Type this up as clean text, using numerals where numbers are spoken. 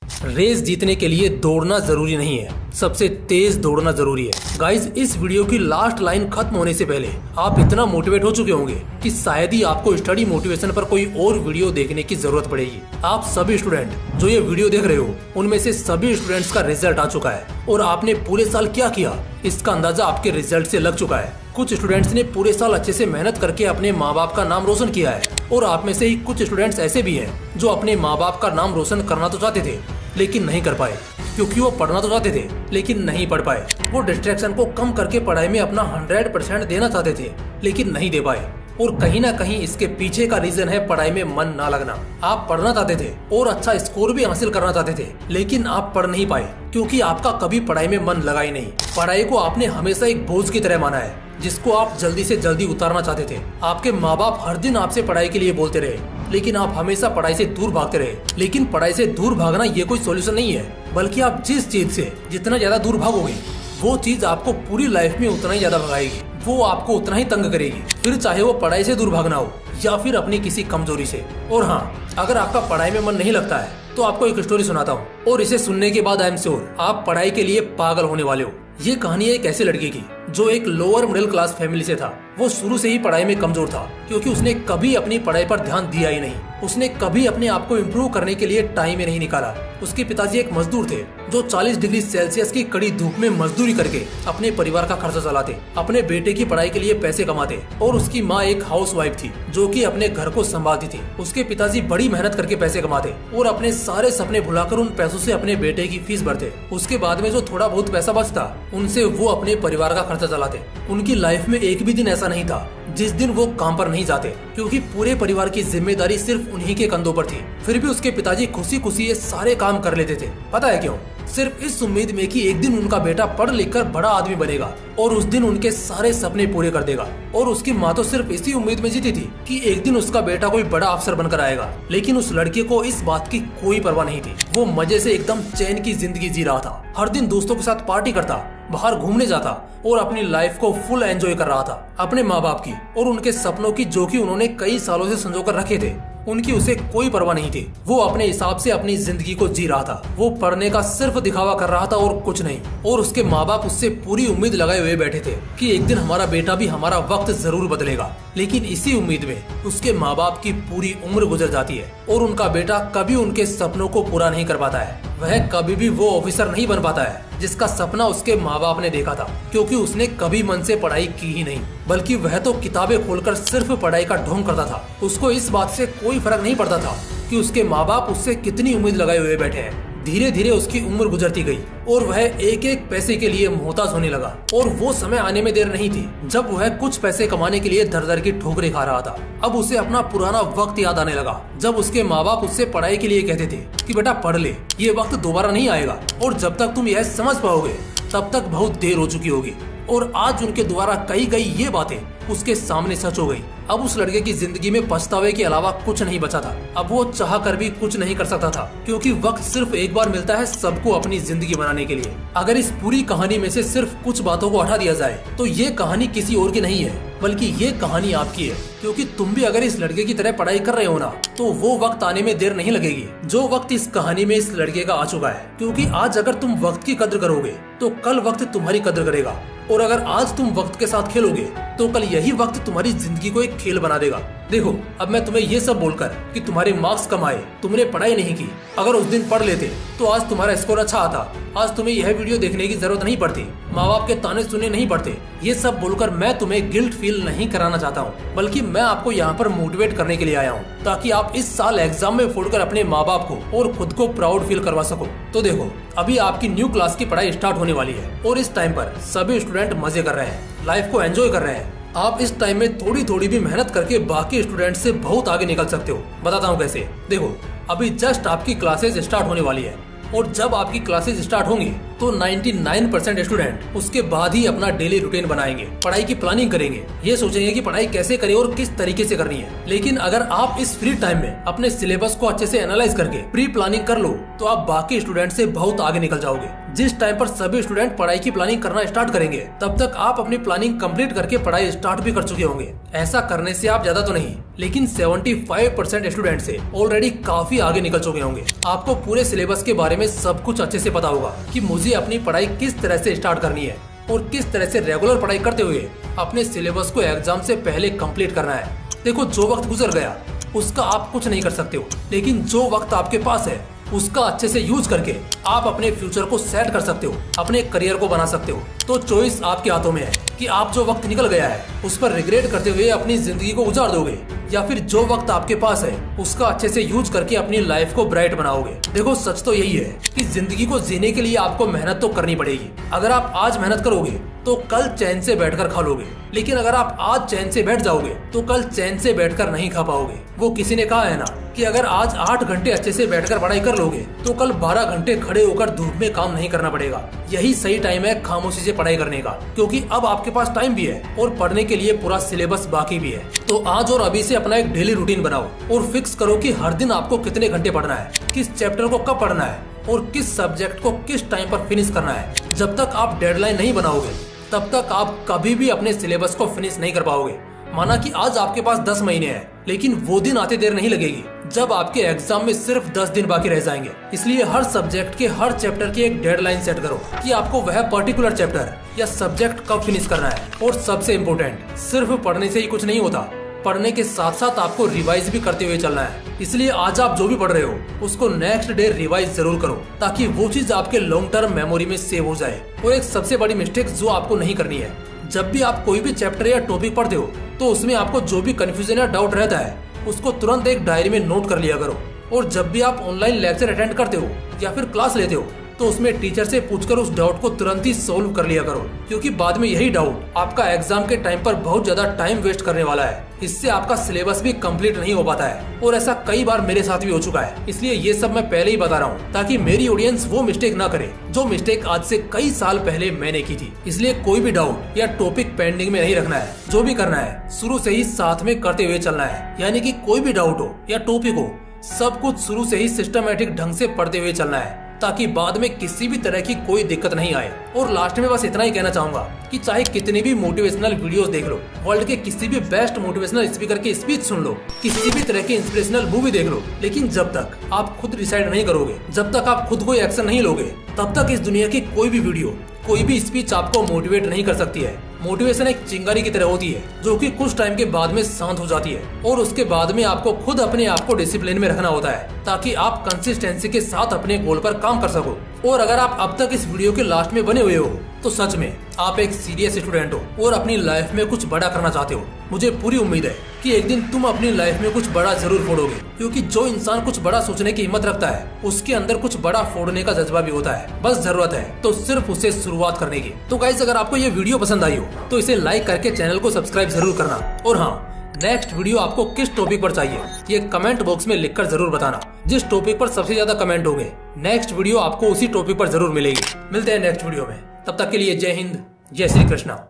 Race जीतने के लिए दौड़ना जरूरी नहीं है, सबसे तेज दौड़ना जरूरी है। गाइज, इस वीडियो की लास्ट लाइन खत्म होने से पहले आप इतना मोटिवेट हो चुके होंगे कि शायद ही आपको स्टडी मोटिवेशन पर कोई और वीडियो देखने की जरूरत पड़ेगी। आप सभी स्टूडेंट जो ये वीडियो देख रहे हो, उनमें से सभी स्टूडेंट्स का रिजल्ट आ चुका है और आपने पूरे साल क्या किया इसका अंदाजा आपके रिजल्ट से लग चुका है। कुछ स्टूडेंट्स ने पूरे साल अच्छे से मेहनत करके अपने माँ बाप का नाम रोशन किया है और आप में से ही कुछ स्टूडेंट्स ऐसे भी हैं जो अपने माँ बाप का नाम रोशन करना तो चाहते थे लेकिन नहीं कर पाए, क्योंकि वो पढ़ना तो चाहते थे लेकिन नहीं पढ़ पाए। वो डिस्ट्रैक्शन को कम करके पढ़ाई में अपना 100% देना चाहते थे लेकिन नहीं दे पाए। और कहीं ना कहीं इसके पीछे का रीजन है पढ़ाई में मन ना लगना। आप पढ़ना चाहते थे और अच्छा स्कोर भी हासिल करना चाहते थे लेकिन आप पढ़ नहीं पाए क्योंकि आपका कभी पढ़ाई में मन लगा ही नहीं। पढ़ाई को आपने हमेशा एक बोझ की तरह माना है जिसको आप जल्दी से जल्दी उतारना चाहते थे। आपके माँ बाप हर दिन आपसे पढ़ाई के लिए बोलते रहे लेकिन आप हमेशा पढ़ाई से दूर भागते रहे। लेकिन पढ़ाई से दूर भागना ये कोई सॉल्यूशन नहीं है, बल्कि आप जिस चीज से जितना ज्यादा दूर भागोगे वो चीज आपको पूरी लाइफ में उतना ही ज्यादा भगाएगी, वो आपको उतना ही तंग करेगी, फिर चाहे वो पढ़ाई से दूर भागना हो या फिर अपनी किसी कमजोरी से। और हाँ, अगर आपका पढ़ाई में मन नहीं लगता है तो आपको एक स्टोरी सुनाता हूँ और इसे सुनने के बाद आई एम श्योर आप पढ़ाई के लिए पागल होने वाले हो। ये कहानी है एक ऐसे लड़के की जो एक लोअर मिडिल क्लास फैमिली से था। वो शुरू से ही पढ़ाई में कमजोर था क्योंकि उसने कभी अपनी पढ़ाई पर ध्यान दिया ही नहीं। उसने कभी अपने आप को इम्प्रूव करने के लिए टाइम ही नहीं निकाला। उसके पिताजी एक मजदूर थे जो 40 डिग्री सेल्सियस की कड़ी धूप में मजदूरी करके अपने परिवार का खर्चा चलाते, अपने बेटे की पढ़ाई के लिए पैसे कमाते। और उसकी माँ एक हाउसवाइफ थी जो कि अपने घर को संभालती थी। उसके पिताजी बड़ी मेहनत करके पैसे कमाते और अपने सारे सपने भुलाकर उन पैसों से अपने बेटे की फीस भरते। उसके बाद में जो थोड़ा बहुत पैसा बचता उनसे वो अपने परिवार का खर्चा चलाते। उनकी लाइफ में एक भी दिन ऐसा नहीं था जिस दिन वो काम पर नहीं जाते, क्योंकि पूरे परिवार की जिम्मेदारी सिर्फ उन्हीं के कंधों पर थी। फिर भी उसके पिताजी खुशी खुशी ये सारे काम कर लेते थे। पता है क्यों? सिर्फ इस उम्मीद में कि एक दिन उनका बेटा पढ़ लिख कर बड़ा आदमी बनेगा और उस दिन उनके सारे सपने पूरे कर देगा। और उसकी माँ तो सिर्फ इसी उम्मीद में जीती थी कि एक दिन उसका बेटा कोई बड़ा अफसर बनकर आएगा। लेकिन उस लड़के को इस बात की कोई परवाह नहीं थी। वो मजे से एकदम चैन की जिंदगी जी रहा था। हर दिन दोस्तों के साथ पार्टी करता, बाहर घूमने जाता और अपनी लाइफ को फुल एंजॉय कर रहा था। अपने माँ बाप की और उनके सपनों की जो कि उन्होंने कई सालों से संजो कर रखे थे, उनकी उसे कोई परवाह नहीं थी। वो अपने हिसाब से अपनी जिंदगी को जी रहा था। वो पढ़ने का सिर्फ दिखावा कर रहा था और कुछ नहीं। और उसके माँ बाप उससे पूरी उम्मीद लगाए हुए बैठे थे कि एक दिन हमारा बेटा भी हमारा वक्त जरूर बदलेगा। लेकिन इसी उम्मीद में उसके माँ बाप की पूरी उम्र गुजर जाती है और उनका बेटा कभी उनके सपनों को पूरा नहीं कर पाता है। वह कभी भी वो ऑफिसर नहीं बन पाता है जिसका सपना उसके माँ बाप ने देखा था, क्योंकि उसने कभी मन से पढ़ाई की ही नहीं, बल्कि वह तो किताबें खोलकर सिर्फ पढ़ाई का ढोंग करता था। उसको इस बात से कोई फर्क नहीं पड़ता था कि उसके माँ बाप उससे कितनी उम्मीद लगाए हुए बैठे हैं। धीरे धीरे उसकी उम्र गुजरती गई और वह एक एक पैसे के लिए मोहताज होने लगा। और वो समय आने में देर नहीं थी जब वह कुछ पैसे कमाने के लिए दर दर की ठोकरें खा रहा था। अब उसे अपना पुराना वक्त याद आने लगा जब उसके माँ बाप उससे पढ़ाई के लिए कहते थे कि बेटा पढ़ ले, ये वक्त दोबारा नहीं आएगा और जब तक तुम यह समझ पाओगे तब तक बहुत देर हो चुकी होगी। और आज उनके द्वारा कही गई ये बातें उसके सामने सच हो गई। अब उस लड़के की जिंदगी में पछतावे के अलावा कुछ नहीं बचा था। अब वो चाह कर भी कुछ नहीं कर सकता था, क्योंकि वक्त सिर्फ एक बार मिलता है सबको अपनी जिंदगी बनाने के लिए। अगर इस पूरी कहानी में से सिर्फ कुछ बातों को हटा दिया जाए तो ये कहानी किसी और की नहीं है, बल्कि ये कहानी आपकी है। क्योंकि तुम भी अगर इस लड़के की तरह पढ़ाई कर रहे हो ना, तो वो वक्त आने में देर नहीं लगेगी जो वक्त इस कहानी में इस लड़के का आ चुका है। क्योंकि आज अगर तुम वक्त की कद्र करोगे तो कल वक्त तुम्हारी कद्र करेगा, और अगर आज तुम वक्त के साथ खेलोगे तो कल यही वक्त तुम्हारी जिंदगी को एक खेल बना देगा। देखो, अब मैं तुम्हें ये सब बोलकर कि तुम्हारे मार्क्स कम आए, तुमने पढ़ाई नहीं की, अगर उस दिन पढ़ लेते तो आज तुम्हारा स्कोर अच्छा आता, आज तुम्हें यह वीडियो देखने की जरूरत नहीं पड़ती, माँ बाप के ताने सुनने नहीं पड़ते। ये सब बोलकर मैं तुम्हें गिल्ट फील नहीं कराना चाहता हूँ, बल्कि मैं आपको यहाँ पर मोटिवेट करने के लिए आया हूँ ताकि आप इस साल एग्जाम में फोड़कर अपने माँ बाप को और खुद को प्राउड फील करवा सको। तो देखो, अभी आपकी न्यू क्लास की पढ़ाई स्टार्ट होने वाली है और इस टाइम पर सभी स्टूडेंट मजे कर रहे हैं, लाइफ को एंजॉय कर रहे हैं। आप इस टाइम में थोड़ी थोड़ी भी मेहनत करके बाकी स्टूडेंट से बहुत आगे निकल सकते हो। बताता हूँ कैसे। देखो, अभी जस्ट आपकी क्लासेस स्टार्ट होने वाली है और जब आपकी क्लासेस स्टार्ट होंगी तो 99% स्टूडेंट उसके बाद ही अपना डेली रूटीन बनाएंगे, पढ़ाई की प्लानिंग करेंगे, ये सोचेंगे कि पढ़ाई कैसे करें और किस तरीके से करनी है। लेकिन अगर आप इस फ्री टाइम में अपने सिलेबस को अच्छे से एनालाइज करके प्री प्लानिंग कर लो तो आप बाकी स्टूडेंट से बहुत आगे निकल जाओगे। जिस टाइम पर सभी स्टूडेंट पढ़ाई की प्लानिंग करना स्टार्ट करेंगे तब तक आप अपनी प्लानिंग कंप्लीट करके पढ़ाई स्टार्ट भी कर चुके होंगे। ऐसा करने से आप ज्यादा तो नहीं, लेकिन 75% स्टूडेंट से ऑलरेडी काफी काफी आगे निकल चुके होंगे। आपको पूरे सिलेबस के बारे में सब कुछ अच्छे से पता होगा कि मुझे अपनी पढ़ाई किस तरह से स्टार्ट करनी है और किस तरह से रेगुलर पढ़ाई करते हुए अपने सिलेबस को एग्जाम से पहले कंप्लीट करना है। देखो, जो वक्त गुजर गया उसका आप कुछ नहीं कर सकते हो, लेकिन जो वक्त आपके पास है उसका अच्छे से यूज करके आप अपने फ्यूचर को सेट कर सकते हो, अपने करियर को बना सकते हो। तो चॉइस आपके हाथों में है कि आप जो वक्त निकल गया है उस पर रिग्रेट करते हुए अपनी जिंदगी को उजाड़ दोगे या फिर जो वक्त आपके पास है उसका अच्छे से यूज करके अपनी लाइफ को ब्राइट बनाओगे। देखो, सच तो यही है कि जिंदगी को जीने के लिए आपको मेहनत तो करनी पड़ेगी। अगर आप आज मेहनत करोगे तो कल चैन से बैठकर खा लोगे, लेकिन अगर आप आज चैन से बैठ जाओगे तो कल चैन से बैठकर नहीं खा पाओगे। वो किसी ने कहा है ना कि अगर आज 8 घंटे अच्छे से बैठकर पढ़ाई कर लोगे तो कल 12 घंटे खड़े होकर धूप में काम नहीं करना पड़ेगा। यही सही टाइम है खामोशी से पढ़ाई करने का, क्योंकि अब आपके पास टाइम भी है और पढ़ने के लिए पूरा सिलेबस बाकी भी है। तो आज और अभी से अपना एक डेली रूटीन बनाओ और फिक्स करो कि हर दिन आपको कितने घंटे पढ़ना है, किस चैप्टर को कब पढ़ना है और किस सब्जेक्ट को किस टाइम पर फिनिश करना है। जब तक आप डेडलाइन नहीं बनाओगे तब तक आप कभी भी अपने सिलेबस को फिनिश नहीं कर पाओगे। माना कि आज आपके पास 10 महीने हैं, लेकिन वो दिन आते देर नहीं लगेगी जब आपके एग्जाम में सिर्फ 10 दिन बाकी रह जाएंगे। इसलिए हर सब्जेक्ट के हर चैप्टर की एक डेडलाइन सेट करो कि आपको वह पर्टिकुलर चैप्टर या सब्जेक्ट कब फिनिश करना है। और सबसे इम्पोर्टेंट, सिर्फ पढ़ने से ही कुछ नहीं होता, पढ़ने के साथ साथ आपको रिवाइज भी करते हुए चलना है। इसलिए आज आप जो भी पढ़ रहे हो उसको नेक्स्ट डे रिवाइज जरूर करो, ताकि वो चीज आपके लॉन्ग टर्म मेमोरी में सेव हो जाए। और एक सबसे बड़ी मिस्टेक जो आपको नहीं करनी है, जब भी आप कोई भी चैप्टर या टॉपिक पढ़ते हो तो उसमें आपको जो भी कंफ्यूजन या डाउट रहता है उसको तुरंत एक डायरी में नोट कर लिया करो। और जब भी आप ऑनलाइन लेक्चर अटेंड करते हो या फिर क्लास लेते हो तो उसमें टीचर से पूछकर उस डाउट को तुरंत ही सोल्व कर लिया करो, क्योंकि बाद में यही डाउट आपका एग्जाम के टाइम पर बहुत ज्यादा टाइम वेस्ट करने वाला है। इससे आपका सिलेबस भी कंप्लीट नहीं हो पाता है और ऐसा कई बार मेरे साथ भी हो चुका है। इसलिए ये सब मैं पहले ही बता रहा हूँ ताकि मेरी ऑडियंस वो मिस्टेक ना करे जो मिस्टेक आज से कई साल पहले मैंने की थी। इसलिए कोई भी डाउट या टॉपिक पेंडिंग में नहीं रखना है, जो भी करना है शुरू से ही साथ में करते हुए चलना है। यानी कि कोई भी डाउट हो या टॉपिक हो, सब कुछ शुरू से ही सिस्टमेटिक ढंग से पढ़ते हुए चलना है, ताकि बाद में किसी भी तरह की कोई दिक्कत नहीं आए। और लास्ट में बस इतना ही कहना चाहूंगा कि चाहे कितनी भी मोटिवेशनल वीडियोस देख लो, वर्ल्ड के किसी भी बेस्ट मोटिवेशनल स्पीकर की स्पीच सुन लो, किसी भी तरह की इंस्पिरेशनल मूवी देख लो, लेकिन जब तक आप खुद डिसाइड नहीं करोगे, जब तक आप खुद कोई एक्शन नहीं लोगे, तब तक इस दुनिया की कोई भी वीडियो, कोई भी स्पीच आपको मोटिवेट नहीं कर सकती है। मोटिवेशन एक चिंगारी की तरह होती है जो कि कुछ टाइम के बाद में शांत हो जाती है, और उसके बाद में आपको खुद अपने आप को डिसिप्लिन में रखना होता है ताकि आप कंसिस्टेंसी के साथ अपने गोल पर काम कर सको। और अगर आप अब तक इस वीडियो के लास्ट में बने हुए हो तो सच में आप एक सीरियस स्टूडेंट हो और अपनी लाइफ में कुछ बड़ा करना चाहते हो। मुझे पूरी उम्मीद है कि एक दिन तुम अपनी लाइफ में कुछ बड़ा जरूर फोड़ोगे, क्योंकि जो इंसान कुछ बड़ा सोचने की हिम्मत रखता है उसके अंदर कुछ बड़ा फोड़ने का जज्बा भी होता है। बस जरूरत है तो सिर्फ उसे शुरुआत करने की। तो गाइस, अगर आपको ये वीडियो पसंद आई हो तो इसे लाइक करके चैनल को सब्सक्राइब जरूर करना। और हाँ, नेक्स्ट वीडियो आपको किस टॉपिक पर चाहिए ये कमेंट बॉक्स में लिखकर जरूर बताना। जिस टॉपिक पर सबसे ज्यादा कमेंट होंगे नेक्स्ट वीडियो आपको उसी टॉपिक पर जरूर मिलेगी। मिलते हैं नेक्स्ट वीडियो में, तब तक के लिए जय हिंद, जय श्री कृष्णा।